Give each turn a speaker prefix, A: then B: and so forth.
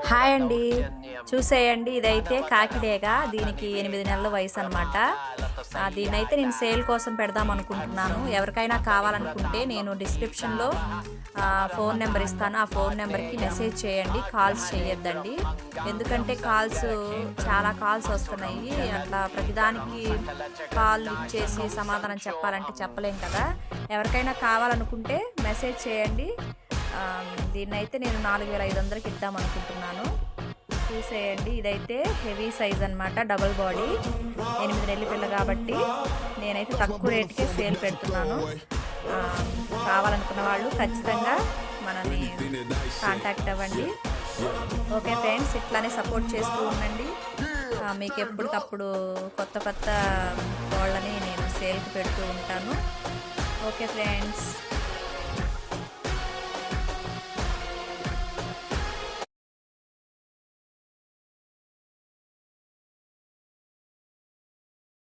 A: Hi అండి, చూసేయండి. ఇదైతే కాకిడేగా, దీనికి 8 నెలల వయసు అనమాట. దీన్నైతే నేను సేల్ కోసం పెడదాం అనుకుంటున్నాను. ఎవరికైనా కావాలనుకుంటే నేను డిస్క్రిప్షన్లో ఫోన్ నెంబర్ ఇస్తాను. ఆ ఫోన్ నెంబర్కి మెసేజ్ చేయండి, కాల్స్ చేయొద్దండి. ఎందుకంటే చాలా కాల్స్ వస్తున్నాయి. అట్లా ప్రతిదానికి కాల్ ఇచ్చేసి సమాధానం చెప్పాలంటే చెప్పలేం కదా. ఎవరికైనా కావాలనుకుంటే మెసేజ్ చేయండి. దీన్నైతే నేను 4500కి ఇద్దాం అనుకుంటున్నాను. చూసేయండి, ఇదైతే హెవీ సైజ్ అనమాట, డబుల్ బాడీ, 8 నెలల పిల్ల కాబట్టి నేనైతే తక్కువ రేటుకే సేల్ పెడుతున్నాను. కావాలనుకున్న వాళ్ళు ఖచ్చితంగా మనల్ని కాంటాక్ట్ అవ్వండి. ఓకే ఫ్రెండ్స్, ఇట్లానే సపోర్ట్ చేస్తూ ఉండండి. మీకు ఎప్పటికప్పుడు కొత్త కోళ్ళని నేను సేల్కి పెడుతూ ఉంటాను. Okay friends.